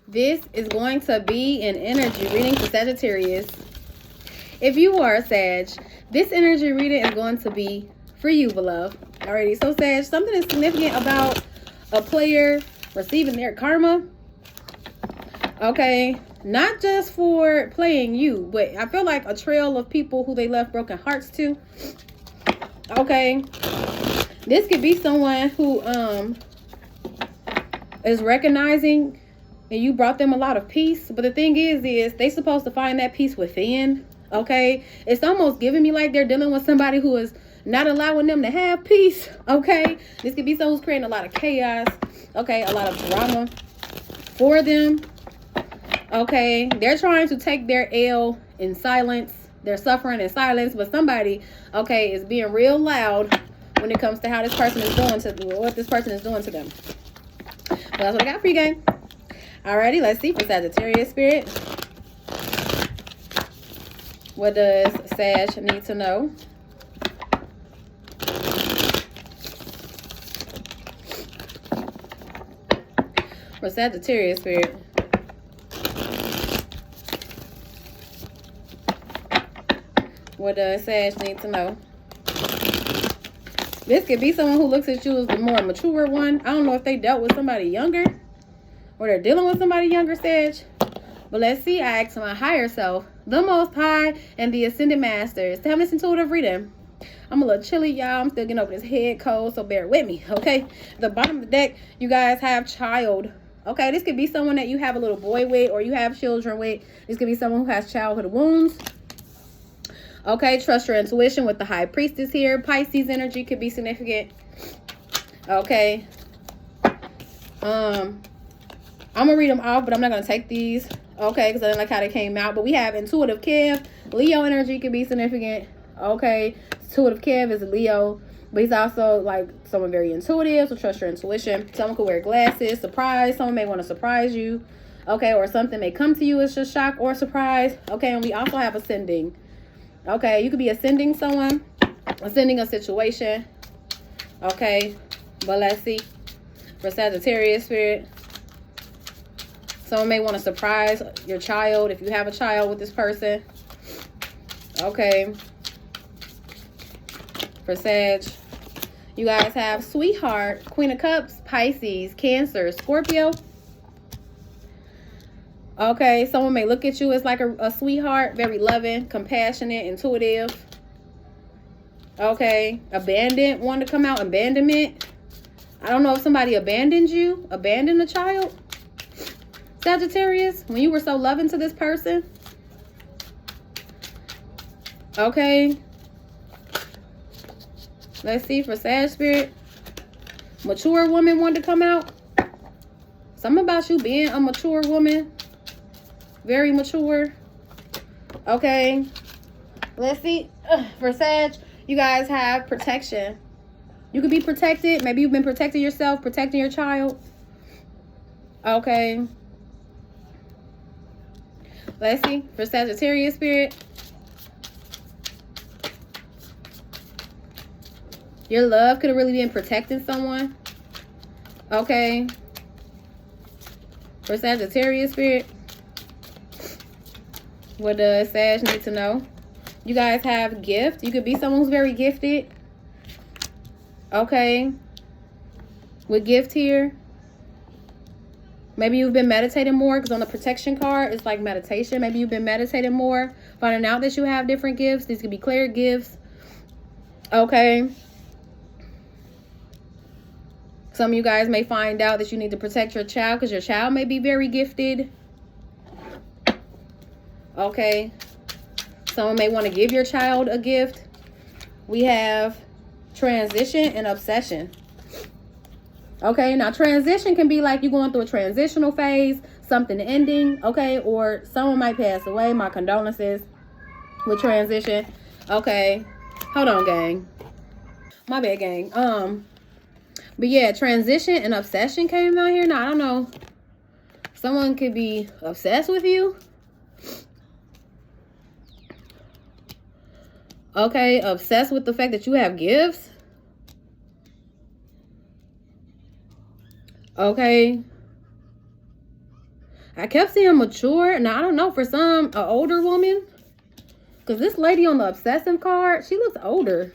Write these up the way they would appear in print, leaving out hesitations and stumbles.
This is going to be an energy reading for Sagittarius. If you are a Sag, this energy reading is going to be for you, beloved. Alrighty, so Sag, something is significant about a player receiving their karma. Okay, not just for playing you, but I feel like a trail of people who they left broken hearts to. Okay, this could be someone who is recognizing and you brought them a lot of peace, but the thing is they supposed to find that peace within. Okay, it's almost giving me like they're dealing with somebody who is not allowing them to have peace. Okay, this could be someone who's creating a lot of chaos. Okay, a lot of drama for them. Okay, they're trying to take their L in silence. They're suffering in silence, but somebody, okay, is being real loud when it comes to how this person is doing to what this person is doing to them. But that's what I got for you, gang. Alrighty, let's see for Sagittarius spirit. What does Sag need to know? For Sagittarius spirit. What does Sag need to know? This could be someone who looks at you as the more mature one. I don't know if they dealt with somebody younger or they're dealing with somebody younger, Sag. But let's see. I ask my higher self, the Most High, and the Ascended Masters to have this intuitive reading. I'm a little chilly, y'all. I'm still getting over this head cold, so bear with me, okay? At the bottom of the deck, you guys have child. Okay, this could be someone that you have a little boy with or you have children with. This could be someone who has childhood wounds. Okay, trust your intuition with the High Priestess here. Pisces energy could be significant. Okay. I'm going to read them off, but I'm not going to take these. Okay, because I didn't like how they came out. But we have intuitive Kev. Leo energy could be significant. Okay, intuitive Kev is a Leo. But he's also like someone very intuitive. So trust your intuition. Someone could wear glasses. Surprise. Someone may want to surprise you. Okay, or something may come to you as a shock or surprise. Okay, and we also have ascending. Okay, you could be ascending someone. Ascending a situation. Okay, but let's see. For Sagittarius spirit. Someone may want to surprise your child if you have a child with this person. Okay. For Sag, you guys have Sweetheart, Queen of Cups, Pisces, Cancer, Scorpio. Okay, someone may look at you as like a sweetheart, very loving, compassionate, intuitive. Okay, abandoned, one to come out, abandonment. I don't know if somebody abandoned you, abandoned a child. Sagittarius, when you were so loving to this person. Okay. Let's see for Sag spirit. Mature woman wanted to come out. Something about you being a mature woman. Very mature. Okay. Let's see. For Sag, you guys have protection. You could be protected. Maybe you've been protecting yourself, protecting your child. Okay. Let's see. For Sagittarius spirit. Your love could have really been protecting someone. Okay. For Sagittarius spirit. What does Sag need to know? You guys have gift. You could be someone who's very gifted. Okay. With gift here. Maybe you've been meditating more because on the protection card, it's like meditation. Maybe you've been meditating more, finding out that you have different gifts. These could be clear gifts. Okay. Some of you guys may find out that you need to protect your child because your child may be very gifted. Okay. Someone may want to give your child a gift. We have transition and obsession. Okay, now transition can be like you going through a transitional phase, something ending, okay, or someone might pass away. My condolences with transition. Okay, hold on, gang. My bad, gang. But yeah, transition and obsession came out here. Now, I don't know. Someone could be obsessed with you. Okay, obsessed with the fact that you have gifts. Okay. I kept seeing mature. Now, I don't know, for some, an older woman. Because this lady on the obsessive card, she looks older.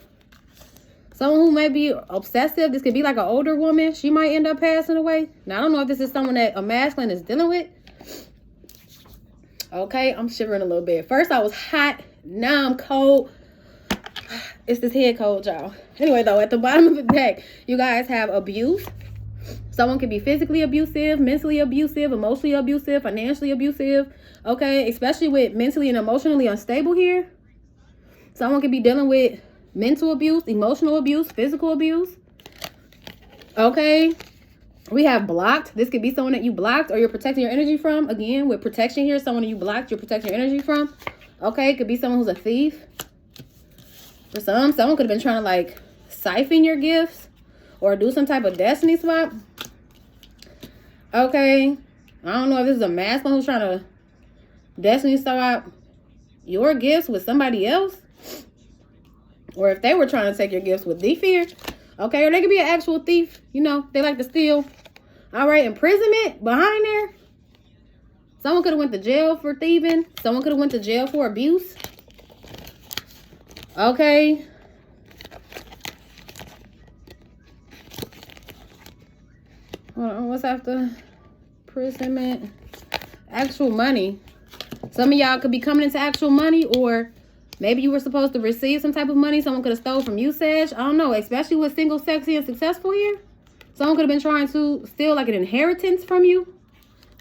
Someone who may be obsessive, this could be like an older woman. She might end up passing away. Now, I don't know if this is someone that a masculine is dealing with. Okay, I'm shivering a little bit. First, I was hot. Now I'm cold. It's this head cold, y'all. Anyway, though, at the bottom of the deck, you guys have abuse. Someone can be physically abusive, mentally abusive, emotionally abusive, financially abusive. Okay, especially with mentally and emotionally unstable here. Someone could be dealing with mental abuse, emotional abuse, physical abuse. Okay, we have blocked. This could be someone that you blocked or you're protecting your energy from. Again, with protection here, someone that you blocked, you're protecting your energy from. Okay, it could be someone who's a thief. For some, someone could have been trying to like siphon your gifts or do some type of destiny swap. Okay, I don't know if this is a masculine who's trying to destiny swap your gifts with somebody else, or if they were trying to take your gifts with the fear. Okay, or they could be an actual thief. You know, they like to steal. All right, imprisonment behind there. Someone could have went to jail for thieving. Someone could have went to jail for abuse. Okay. Hold on, what's after imprisonment? Actual money. Some of y'all could be coming into actual money, or maybe you were supposed to receive some type of money. Someone could have stole from you, Sag. I don't know, especially with single, sexy, and successful here. Someone could have been trying to steal like an inheritance from you.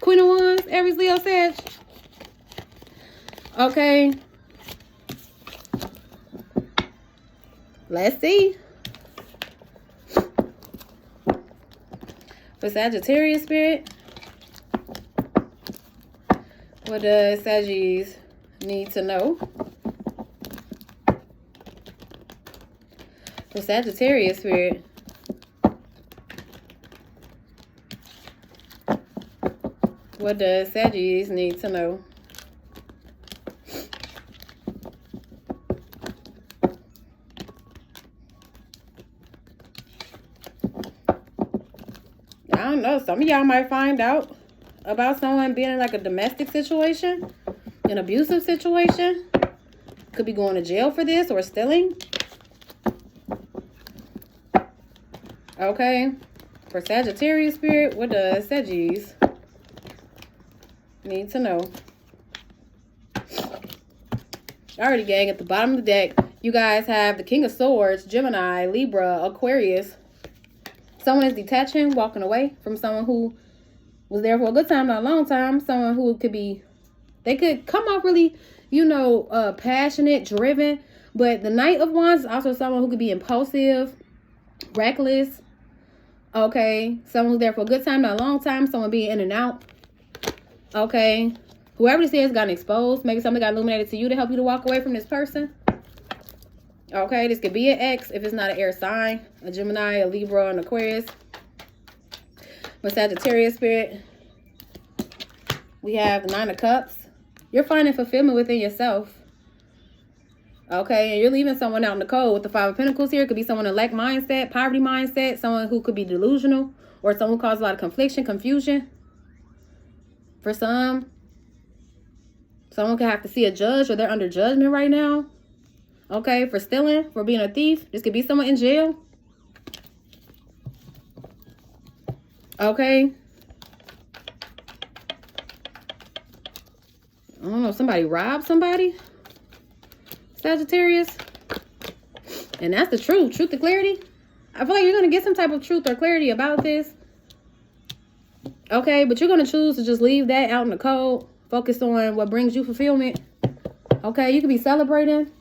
Queen of Wands, Aries, Leo, Sag. Okay. Let's see. For Sagittarius spirit, what does Saggies need to know? For Sagittarius spirit, what does Saggies need to know? I don't know. Some of y'all might find out about someone being in like a domestic situation, an abusive situation. Could be going to jail for this or stealing. Okay. For Sagittarius spirit, what does Saggies need to know? Alrighty, gang. At the bottom of the deck, you guys have the King of Swords, Gemini, Libra, Aquarius. Someone is detaching, walking away from someone who was there for a good time, not a long time. Someone who could be, they could come off really, you know, passionate, driven. But the Knight of Wands is also someone who could be impulsive, reckless. Okay. Someone who's there for a good time, not a long time. Someone being in and out. Okay. Whoever this is got exposed. Maybe something got illuminated to you to help you to walk away from this person. Okay, this could be an ex if it's not an air sign, a Gemini, a Libra, an Aquarius. With Sagittarius spirit, we have the Nine of Cups. You're finding fulfillment within yourself. Okay, and you're leaving someone out in the cold with the Five of Pentacles here. It could be someone in lack mindset, poverty mindset, someone who could be delusional, or someone who causes a lot of confliction, confusion. For some, someone could have to see a judge or they're under judgment right now. Okay, for stealing, for being a thief. This could be someone in jail. Okay. I don't know, somebody robbed somebody? Sagittarius. And that's the truth. Truth to clarity. I feel like you're going to get some type of truth or clarity about this. Okay, but you're going to choose to just leave that out in the cold. Focus on what brings you fulfillment. Okay, you could be celebrating.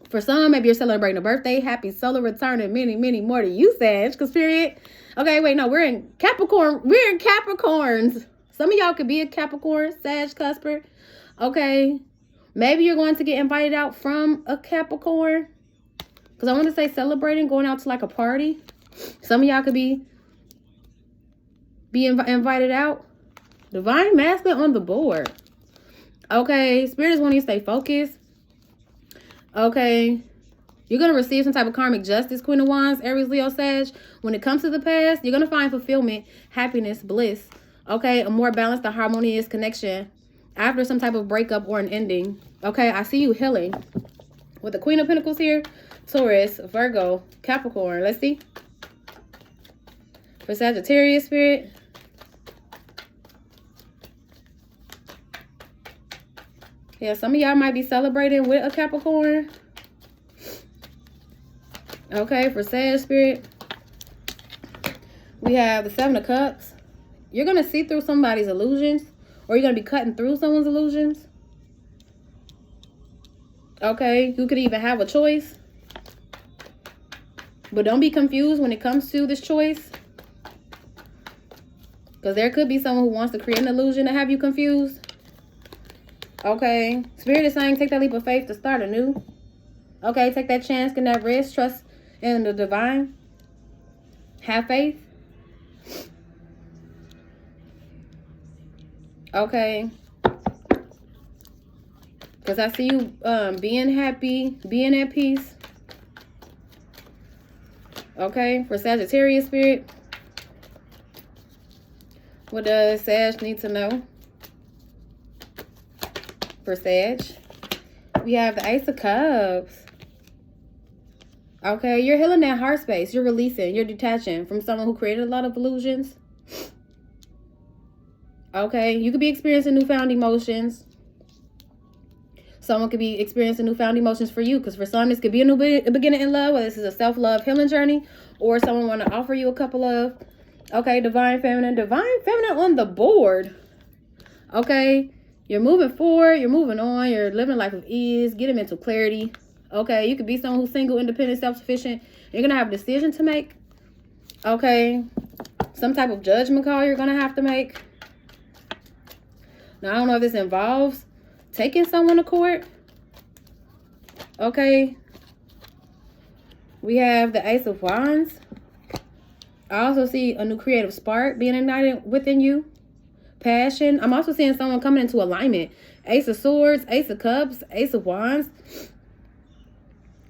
For some, maybe you're celebrating a birthday. Happy solar return and many, many more to you, Sag. Because period. Okay, wait, no, we're in Capricorn. We're in Capricorns. Some of y'all could be a Capricorn, Sag, Cusper. Okay. Maybe you're going to get invited out from a Capricorn. Because I want to say celebrating, going out to like a party. Some of y'all could be invited out. Divine Masculine on the board. Okay, Spirit is wanting you to stay focused. Okay, you're going to receive some type of karmic justice, Queen of Wands, Aries, Leo, Sag. When it comes to the past, you're going to find fulfillment, happiness, bliss. Okay, a more balanced and harmonious connection after some type of breakup or an ending. Okay, I see you healing. With the Queen of Pentacles here, Taurus, Virgo, Capricorn. Let's see. For Sagittarius spirit. Yeah, some of y'all might be celebrating with a Capricorn. Okay, for Sag spirit. We have the Seven of Cups. You're going to see through somebody's illusions. Or you're going to be cutting through someone's illusions. Okay, you could even have a choice. But don't be confused when it comes to this choice. Because there could be someone who wants to create an illusion to have you confused. Okay, Spirit is saying take that leap of faith to start anew. Okay, take that chance, get that risk, trust in the divine. Have faith. Okay. Because I see you being happy, being at peace. Okay, for Sagittarius spirit. What does Sag need to know? For Sag, we have the Ace of Cups. Okay, you're healing that heart space. You're releasing, you're detaching from someone who created a lot of illusions. Okay, you could be experiencing newfound emotions. Someone could be experiencing newfound emotions for you. Because for some, this could be a new beginning in love. Whether this is a self-love healing journey. Or someone want to offer you a couple of. Okay, Divine Feminine. Divine Feminine on the board. Okay, you're moving forward. You're moving on. You're living a life of ease. Getting mental clarity. Okay, you could be someone who's single, independent, self-sufficient. You're going to have a decision to make. Okay, some type of judgment call you're going to have to make. Now, I don't know if this involves taking someone to court. Okay. We have the Ace of Wands. I also see a new creative spark being ignited within you. Passion. I'm also seeing someone coming into alignment. Ace of Swords, Ace of Cups, Ace of Wands.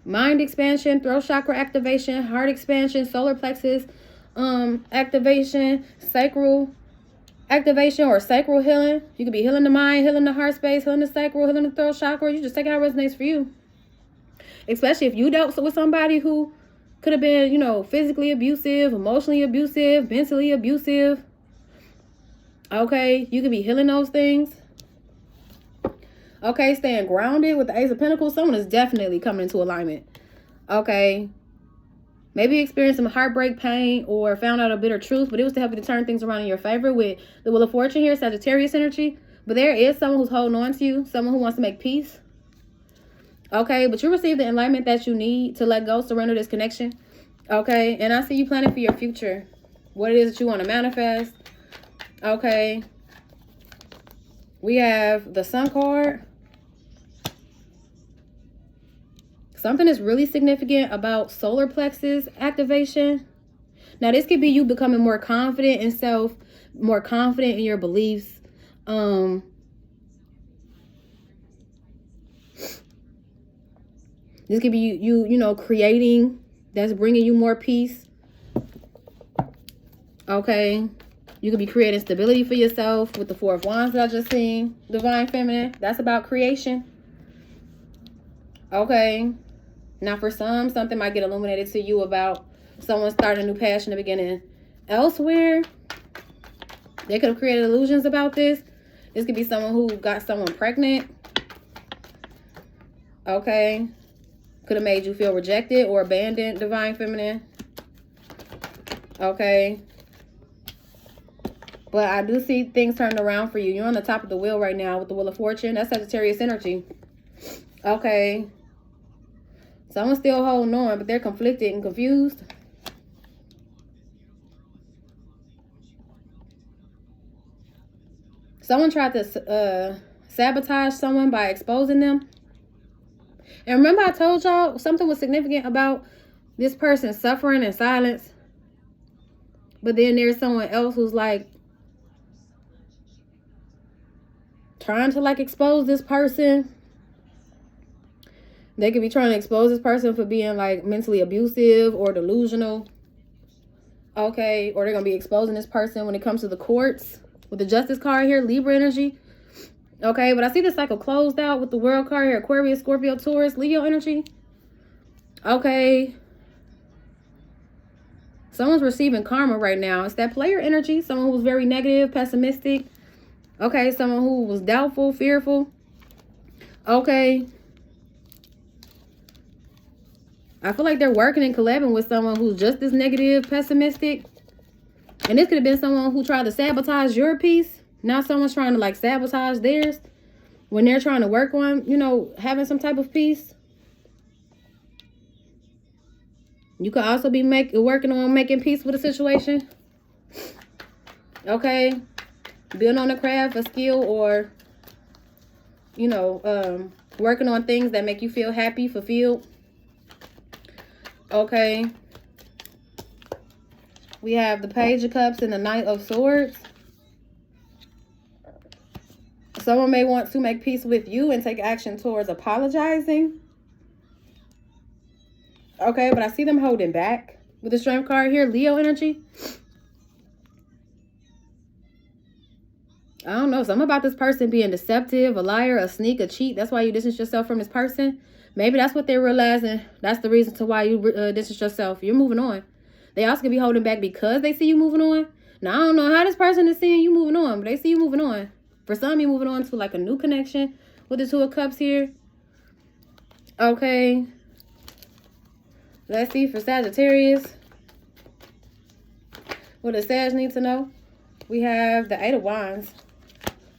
Mind expansion, throat chakra activation, heart expansion, solar plexus activation, sacral activation or sacral healing. You could be healing the mind, healing the heart space, healing the sacral, healing the throat chakra. You just take it how it resonates for you. Especially if you dealt with somebody who could have been, you know, physically abusive, emotionally abusive, mentally abusive. Okay, you could be healing those things. Okay, staying grounded with the Ace of Pentacles. Someone is definitely coming into alignment. Okay. Maybe experienced some heartbreak, pain, or found out a bitter truth, but it was to help you to turn things around in your favor with the Wheel of Fortune here, Sagittarius energy. But there is someone who's holding on to you, someone who wants to make peace. Okay, but you receive the enlightenment that you need to let go, surrender this connection. Okay, and I see you planning for your future. What it is that you want to manifest. Okay. We have the Sun card. Something is really significant about solar plexus activation. Now, this could be you becoming more confident in self, more confident in your beliefs. This could be you know, creating. That's bringing you more peace. Okay. You could be creating stability for yourself with the Four of Wands that I just seen. Divine Feminine. That's about creation. Okay. Now, for some, something might get illuminated to you about someone starting a new passion, beginning elsewhere. They could have created illusions about this. This could be someone who got someone pregnant. Okay. Could have made you feel rejected or abandoned, Divine Feminine. Okay. But I do see things turning around for you. You're on the top of the wheel right now with the Wheel of Fortune. That's Sagittarius energy. Okay. Someone's still holding on, but they're conflicted and confused. Someone tried to sabotage someone by exposing them. And remember I told y'all something was significant about this person suffering in silence. But then there's someone else who's like trying to like expose this person. They could be trying to expose this person for being like mentally abusive or delusional. Okay. Or they're going to be exposing this person when it comes to the courts. with the Justice card here, Libra energy. Okay, but I see this cycle closed out with the World card here, Aquarius, Scorpio, Taurus, Leo energy. Okay. Someone's receiving karma right now. It's that player energy. Someone who was very negative, pessimistic. Okay, someone who was doubtful, fearful. Okay. I feel like they're working and collabing with someone who's just as negative, pessimistic. And this could have been someone who tried to sabotage your peace. Now someone's trying to like sabotage theirs when they're trying to work on, you know, having some type of peace. You could also be working on making peace with a situation. Okay. Building on a craft, a skill, or, you know, working on things that make you feel happy, fulfilled. Okay. We have the Page of Cups and the Knight of Swords. Someone may want to make peace with you and take action towards apologizing. Okay, but I see them holding back with the Strength card here, Leo energy. I don't know. Something about this person being deceptive, a liar, a sneak, a cheat. That's why you distance yourself from this person. Maybe that's what they're realizing. That's the reason to why you distance yourself. You're moving on. They also could be holding back because they see you moving on. Now, I don't know how this person is seeing you moving on, but they see you moving on. For some, you're moving on to like a new connection with the Two of Cups here. Okay. Let's see for Sagittarius. What does Sag need to know? We have the Eight of Wands.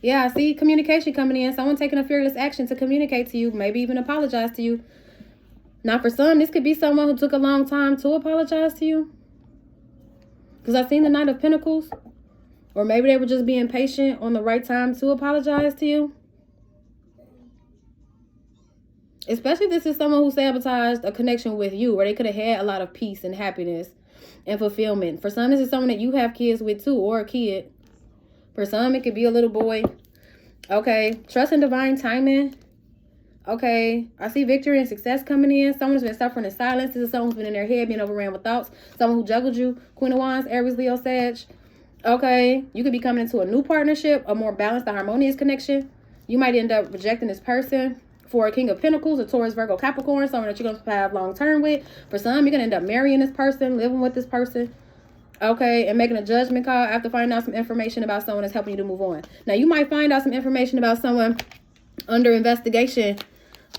Yeah, I see communication coming in. Someone taking a fearless action to communicate to you. Maybe even apologize to you. Now, for some, this could be someone who took a long time to apologize to you. Because I've seen the Knight of Pentacles. Or maybe they were just being patient on the right time to apologize to you. Especially if this is someone who sabotaged a connection with you, where they could have had a lot of peace and happiness and fulfillment. For some, this is someone that you have kids with too, or a kid. For some, it could be a little boy. Okay, trust in divine timing. Okay, I see victory and success coming in. Someone's been suffering in silence. This is someone who's been in their head, being overran with thoughts. Someone who juggled you. Queen of Wands, Aries, Leo, Sag. Okay, you could be coming into a new partnership, a more balanced and harmonious connection. You might end up rejecting this person. For a King of Pentacles, a Taurus, Virgo, Capricorn, someone that you're going to have long term with. For some, you're going to end up marrying this person, living with this person. Okay, and making a judgment call after finding out some information about someone that's helping you to move on. Now, you might find out some information about someone under investigation.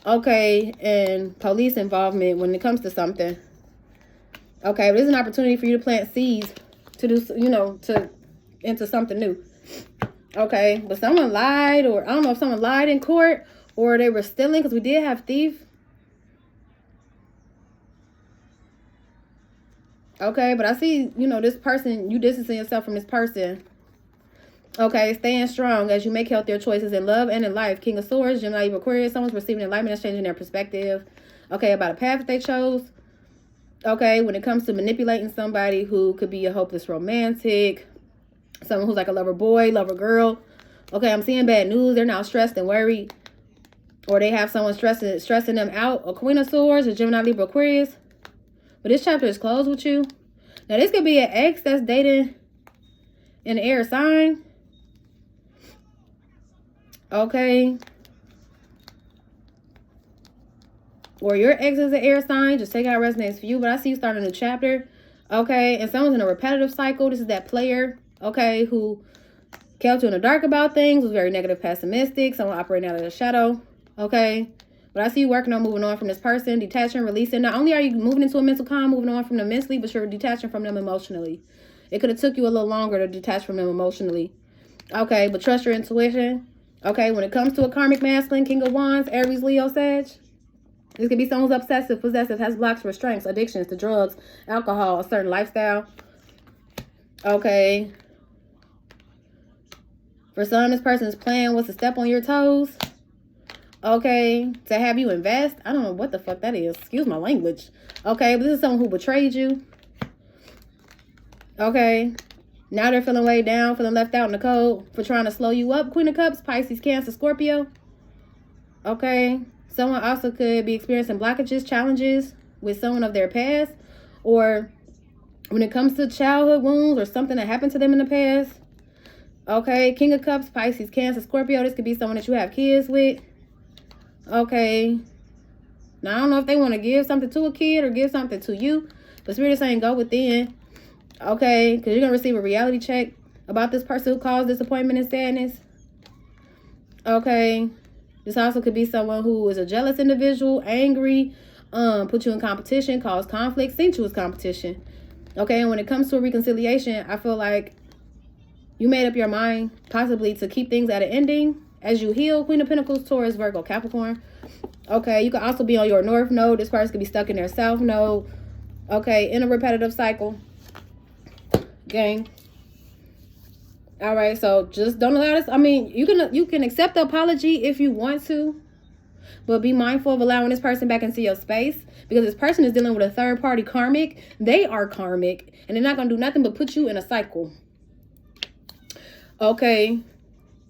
Okay, and police involvement when it comes to something. Okay, but there's an opportunity for you to plant seeds to do, you know, into something new. Okay, but someone lied, or I don't know if someone lied in court, or they were stealing, because we did have thief. Okay, but I see, you know, this person, you distancing yourself from this person. Okay, staying strong as you make healthier choices in love and in life. King of Swords, Gemini, Aquarius, someone's receiving enlightenment that's changing their perspective. Okay, about a path that they chose. Okay, when it comes to manipulating somebody who could be a hopeless romantic, someone who's like a lover boy, lover girl. Okay, I'm seeing bad news. They're now stressed and worried. Or they have someone stressing them out. A Queen of Swords, a Gemini, Libra, Aquarius. But this chapter is closed with you. Now, this could be an ex that's dating an air sign. Okay. Or your ex is an air sign. Just take out resonates for you. But I see you starting a new chapter. Okay. And someone's in a repetitive cycle. This is that player. Okay. Who kept you in the dark about things. Was very negative, pessimistic. Someone operating out of the shadow. Okay. But I see you working on moving on from this person. Detaching, releasing. Not only are you moving into a mental calm, moving on from them mentally, but you're detaching from them emotionally. It could have took you a little longer to detach from them emotionally. Okay. But trust your intuition. Okay, when it comes to a karmic masculine, King of Wands, Aries, Leo, Sag, this could be someone who's obsessive, possessive, has blocks, restraints, addictions to drugs, alcohol, a certain lifestyle. Okay. For some, this person's plan was to step on your toes. Okay, to have you invest. I don't know what the fuck that is. Excuse my language. Okay, but this is someone who betrayed you. Okay. Now they're feeling weighed down, feeling left out in the cold for trying to slow you up. Queen of Cups, Pisces, Cancer, Scorpio. Okay. Someone also could be experiencing blockages, challenges with someone of their past. Or when it comes to childhood wounds or something that happened to them in the past. Okay, King of Cups, Pisces, Cancer, Scorpio. This could be someone that you have kids with. Okay. Now, I don't know if they want to give something to a kid or give something to you. But Spirit is saying go within. Okay, because you're going to receive a reality check about this person who caused disappointment and sadness. Okay. This also could be someone who is a jealous individual, angry, put you in competition, cause conflict, sent you as competition. Okay, and when it comes to a reconciliation, I feel like you made up your mind possibly to keep things at an ending as you heal. Queen of Pentacles, Taurus, Virgo, Capricorn. Okay, you could also be on your North Node. This person could be stuck in their South Node. Okay, in a repetitive cycle. Gang. All right, so just don't allow this. I mean, you can accept the apology if you want to, but be mindful of allowing this person back into your space, because this person is dealing with a third party karmic. They are karmic, and they're not going to do nothing but put you in a cycle. Okay,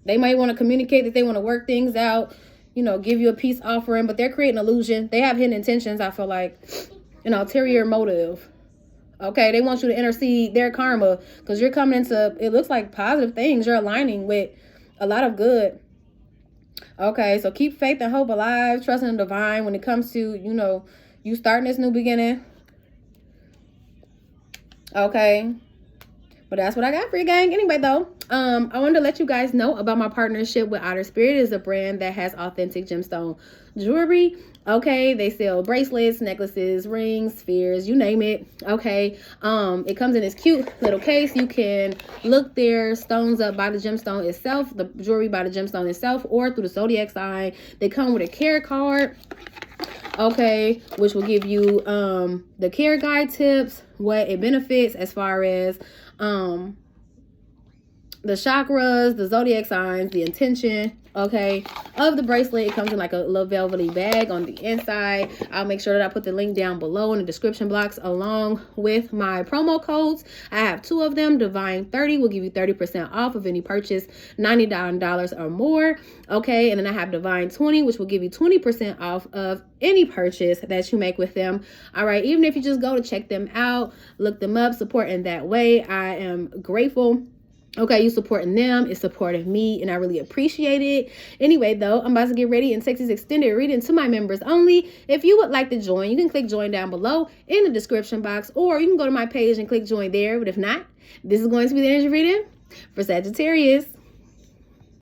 they might want to communicate that they want to work things out, you know, give you a peace offering, but they're creating illusion. They have hidden intentions, I feel like, an ulterior motive. Okay, they want you to intercede their karma because you're coming into, it looks like positive things. You're aligning with a lot of good. Okay, so keep faith and hope alive, trusting the divine when it comes to, you know, you starting this new beginning. Okay. But that's what I got for you, gang. Anyway, though, I wanted to let you guys know about my partnership with Outer Spirit. It is a brand that has authentic gemstone jewelry. Okay, they sell bracelets, necklaces, rings, spheres, you name it. Okay, it comes in this cute little case. You can look their stones up by the gemstone itself, the jewelry by the gemstone itself, or through the zodiac sign. They come with a care card. Okay, which will give you the care guide tips, what it benefits as far as the chakras, the zodiac signs, the intention, okay, of the bracelet. It comes in like a little velvety bag on the inside. I'll make sure that I put the link down below in the description box along with my promo codes. I have 2 of them. Divine 30 will give you 30% off of any purchase $99 or more. Okay, and then I have Divine 20, which will give you 20% off of any purchase that you make with them. All right, even if you just go to check them out, look them up, support in that way, I am grateful. Okay, you supporting them, it's supporting me, and I really appreciate it. Anyway, though, I'm about to get ready and take this extended reading to my members only. If you would like to join, you can click join down below in the description box, or you can go to my page and click join there. But if not, this is going to be the energy reading for Sagittarius.